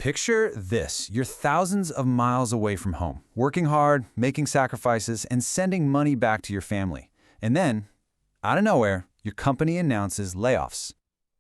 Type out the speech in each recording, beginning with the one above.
Picture this. You're thousands of miles away from home, working hard, making sacrifices, and sending money back to your family. And then, out of nowhere, your company announces layoffs.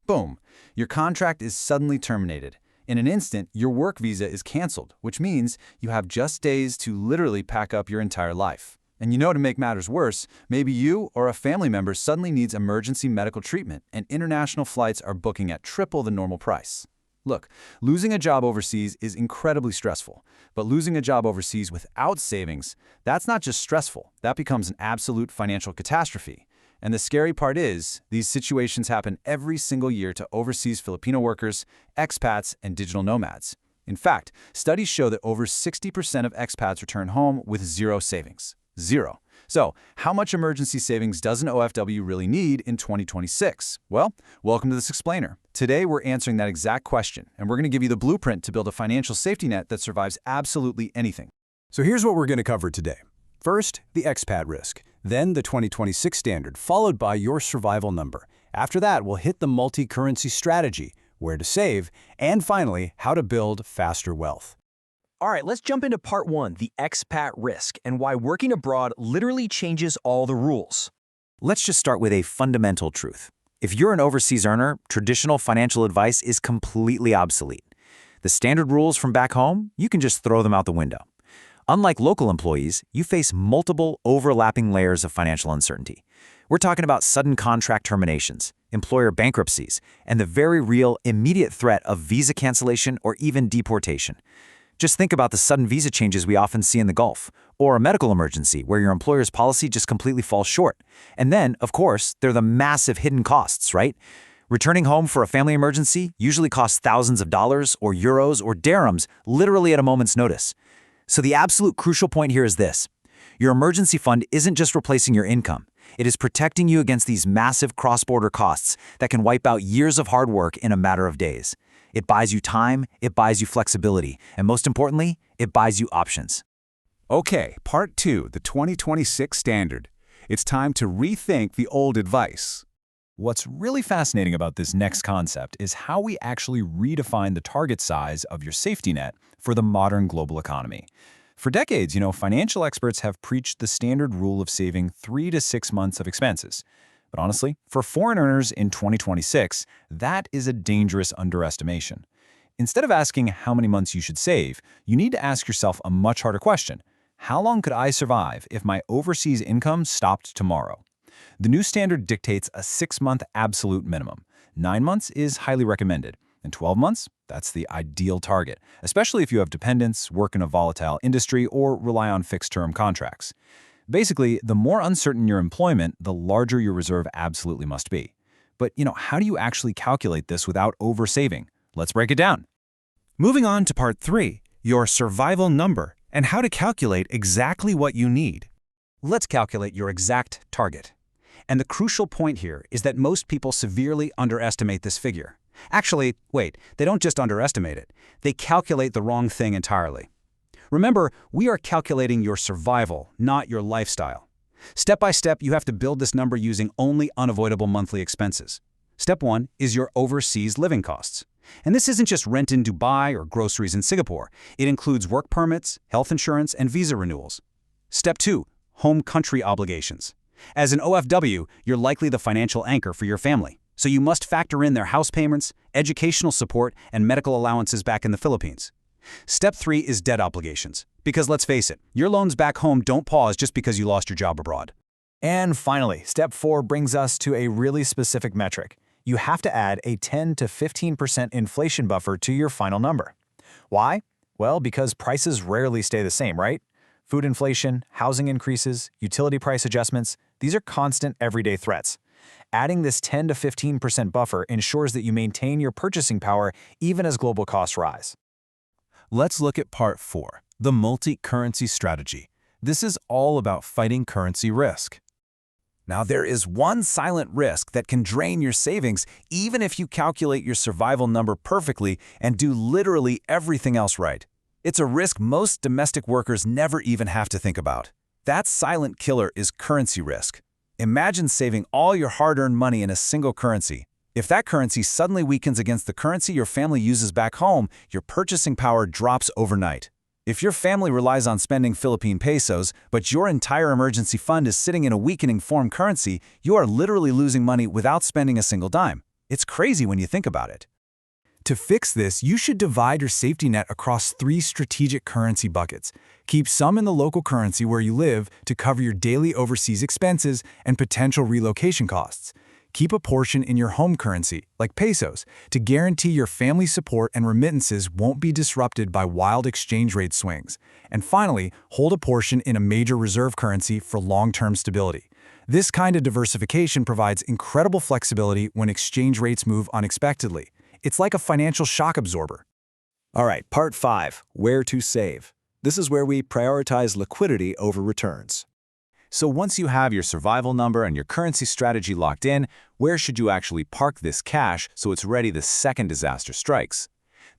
Boom! Your contract is suddenly terminated. In an instant, your work visa is canceled, which means you have just days to literally pack up your entire life. And to make matters worse, maybe you or a family member suddenly needs emergency medical treatment, and international flights are booking at triple the normal price. Look, losing a job overseas is incredibly stressful, but losing a job overseas without savings, that's not just stressful, that becomes an absolute financial catastrophe. And the scary part is, these situations happen every single year to overseas Filipino workers, expats, and digital nomads. In fact, studies show that over 60% of expats return home with zero savings. Zero. So, how much emergency savings does an OFW really need in 2026? Well, welcome to this explainer. Today, we're answering that exact question, and we're going to give you the blueprint to build a financial safety net that survives absolutely anything. So here's what we're going to cover today. First, the expat risk, then the 2026 standard, followed by your survival number. After that, we'll hit the multi-currency strategy, where to save, and finally, how to build faster wealth. All right, let's jump into part one, the expat risk, and why working abroad literally changes all the rules. Let's just start with a fundamental truth. If you're an overseas earner, traditional financial advice is completely obsolete. The standard rules from back home, you can just throw them out the window. Unlike local employees, you face multiple overlapping layers of financial uncertainty. We're talking about sudden contract terminations, employer bankruptcies, and the very real immediate threat of visa cancellation or even deportation. Just think about the sudden visa changes we often see in the Gulf, or a medical emergency where your employer's policy just completely falls short. And then, of course, there are the massive hidden costs, right? Returning home for a family emergency usually costs thousands of dollars or euros or dirhams, literally at a moment's notice. So the absolute crucial point here is this. Your emergency fund isn't just replacing your income. It is protecting you against these massive cross-border costs that can wipe out years of hard work in a matter of days. It buys you time, it buys you flexibility, and most importantly, it buys you options. Okay, part two, the 2026 standard. It's time to rethink the old advice. What's really fascinating about this next concept is how we actually redefine the target size of your safety net for the modern global economy. For decades, financial experts have preached the standard rule of saving 3 to 6 months of expenses. But honestly, for foreign earners in 2026, that is a dangerous underestimation. Instead of asking how many months you should save, you need to ask yourself a much harder question. How long could I survive if my overseas income stopped tomorrow? The new standard dictates a 6-month absolute minimum. 9 months is highly recommended, and 12 months, that's the ideal target, especially if you have dependents, work in a volatile industry, or rely on fixed-term contracts. Basically, the more uncertain your employment, the larger your reserve absolutely must be. But, how do you actually calculate this without oversaving? Let's break it down. Moving on to part 3, your survival number, and how to calculate exactly what you need. Let's calculate your exact target. And the crucial point here is that most people severely underestimate this figure. Actually, wait, they don't just underestimate it. They calculate the wrong thing entirely. Remember, we are calculating your survival, not your lifestyle. Step by step, you have to build this number using only unavoidable monthly expenses. Step 1 is your overseas living costs. And this isn't just rent in Dubai or groceries in Singapore. It includes work permits, health insurance, and visa renewals. Step 2, home country obligations. As an OFW, you're likely the financial anchor for your family. So you must factor in their house payments, educational support, and medical allowances back in the Philippines. Step 3 is debt obligations. Because let's face it, your loans back home don't pause just because you lost your job abroad. And finally, step 4 brings us to a really specific metric. You have to add a 10 to 15% inflation buffer to your final number. Why? Well, because prices rarely stay the same, right? Food inflation, housing increases, utility price adjustments, these are constant everyday threats. Adding this 10 to 15% buffer ensures that you maintain your purchasing power even as global costs rise. Let's look at part 4, the multi-currency strategy. This is all about fighting currency risk. Now, there is one silent risk that can drain your savings even if you calculate your survival number perfectly and do literally everything else right. It's a risk most domestic workers never even have to think about. That silent killer is currency risk. Imagine saving all your hard-earned money in a single currency. If that currency suddenly weakens against the currency your family uses back home, your purchasing power drops overnight. If your family relies on spending Philippine pesos, but your entire emergency fund is sitting in a weakening foreign currency, you are literally losing money without spending a single dime. It's crazy when you think about it. To fix this, you should divide your safety net across 3 strategic currency buckets. Keep some in the local currency where you live to cover your daily overseas expenses and potential relocation costs. Keep a portion in your home currency, like pesos, to guarantee your family support and remittances won't be disrupted by wild exchange rate swings. And finally, hold a portion in a major reserve currency for long-term stability. This kind of diversification provides incredible flexibility when exchange rates move unexpectedly. It's like a financial shock absorber. All right, part 5, where to save. This is where we prioritize liquidity over returns. So once you have your survival number and your currency strategy locked in, where should you actually park this cash so it's ready the second disaster strikes?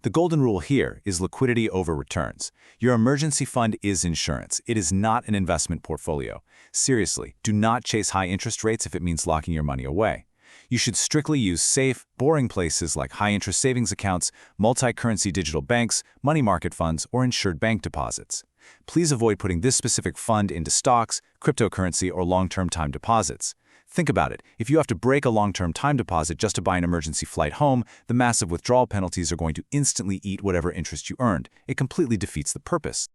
The golden rule here is liquidity over returns. Your emergency fund is insurance. It is not an investment portfolio. Seriously, do not chase high interest rates if it means locking your money away. You should strictly use safe, boring places like high-interest savings accounts, multi-currency digital banks, money market funds, or insured bank deposits. Please avoid putting this specific fund into stocks, cryptocurrency, or long-term time deposits. Think about it. If you have to break a long-term time deposit just to buy an emergency flight home, the massive withdrawal penalties are going to instantly eat whatever interest you earned. It completely defeats the purpose.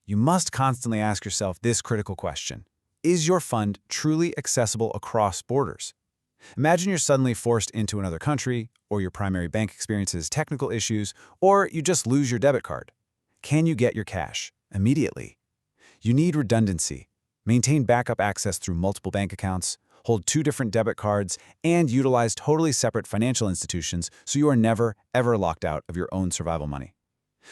You must constantly ask yourself this critical question. Is your fund truly accessible across borders? Imagine you're suddenly forced into another country, or your primary bank experiences technical issues, or you just lose your debit card. Can you get your cash immediately? You need redundancy. Maintain backup access through multiple bank accounts, hold 2 different debit cards, and utilize totally separate financial institutions so you are never, ever locked out of your own survival money.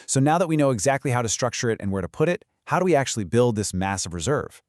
So now that we know exactly how to structure it and where to put it, how do we actually build this massive reserve?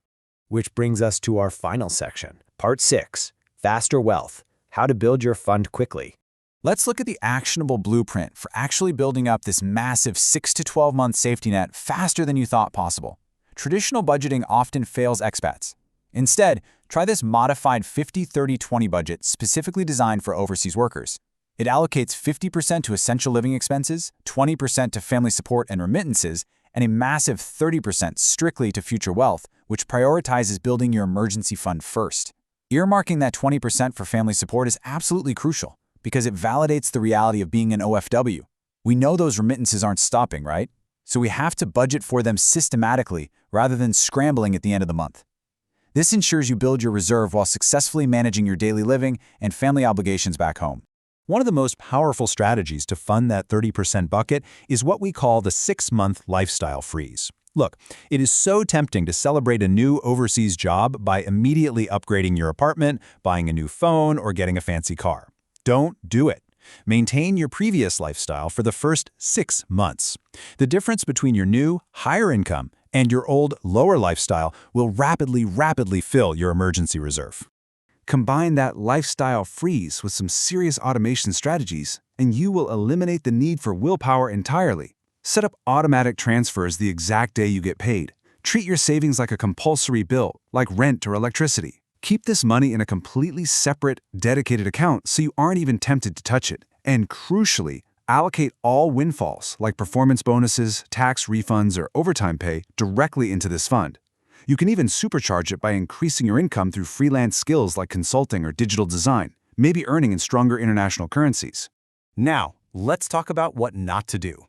Which brings us to our final section, part 6. Faster wealth, how to build your fund quickly. Let's look at the actionable blueprint for actually building up this massive 6 to 12-month safety net faster than you thought possible. Traditional budgeting often fails expats. Instead, try this modified 50-30-20 budget specifically designed for overseas workers. It allocates 50% to essential living expenses, 20% to family support and remittances, and a massive 30% strictly to future wealth, which prioritizes building your emergency fund first. Earmarking that 20% for family support is absolutely crucial because it validates the reality of being an OFW. We know those remittances aren't stopping, right? So we have to budget for them systematically rather than scrambling at the end of the month. This ensures you build your reserve while successfully managing your daily living and family obligations back home. One of the most powerful strategies to fund that 30% bucket is what we call the 6-month lifestyle freeze. Look, it is so tempting to celebrate a new overseas job by immediately upgrading your apartment, buying a new phone, or getting a fancy car. Don't do it. Maintain your previous lifestyle for the first 6 months. The difference between your new, higher income and your old, lower lifestyle will rapidly fill your emergency reserve. Combine that lifestyle freeze with some serious automation strategies, and you will eliminate the need for willpower entirely. Set up automatic transfers the exact day you get paid. Treat your savings like a compulsory bill, like rent or electricity. Keep this money in a completely separate, dedicated account so you aren't even tempted to touch it. And crucially, allocate all windfalls, like performance bonuses, tax refunds, or overtime pay, directly into this fund. You can even supercharge it by increasing your income through freelance skills like consulting or digital design, maybe earning in stronger international currencies. Now, let's talk about what not to do.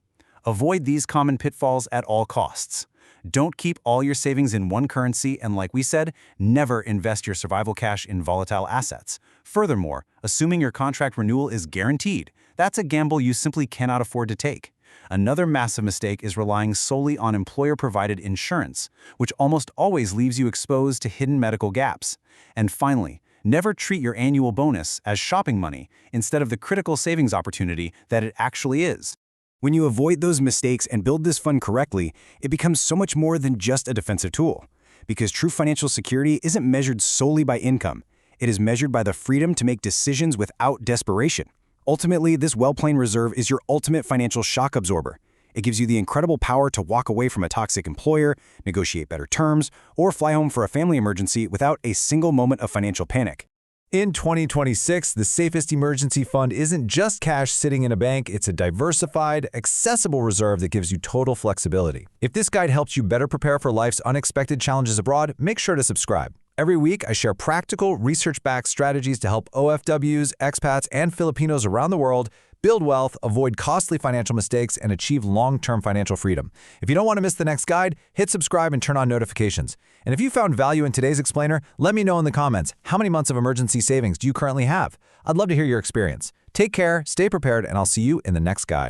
Avoid these common pitfalls at all costs. Don't keep all your savings in one currency and, like we said, never invest your survival cash in volatile assets. Furthermore, assuming your contract renewal is guaranteed, that's a gamble you simply cannot afford to take. Another massive mistake is relying solely on employer-provided insurance, which almost always leaves you exposed to hidden medical gaps. And finally, never treat your annual bonus as shopping money instead of the critical savings opportunity that it actually is. When you avoid those mistakes and build this fund correctly, it becomes so much more than just a defensive tool. Because true financial security isn't measured solely by income. It is measured by the freedom to make decisions without desperation. Ultimately, this well-planned reserve is your ultimate financial shock absorber. It gives you the incredible power to walk away from a toxic employer, negotiate better terms, or fly home for a family emergency without a single moment of financial panic. In 2026, the safest emergency fund isn't just cash sitting in a bank, it's a diversified, accessible reserve that gives you total flexibility. If this guide helps you better prepare for life's unexpected challenges abroad, make sure to subscribe. Every week, I share practical, research-backed strategies to help OFWs, expats, and Filipinos around the world build wealth, avoid costly financial mistakes, and achieve long-term financial freedom. If you don't want to miss the next guide, hit subscribe and turn on notifications. And if you found value in today's explainer, let me know in the comments, how many months of emergency savings do you currently have? I'd love to hear your experience. Take care, stay prepared, and I'll see you in the next guide.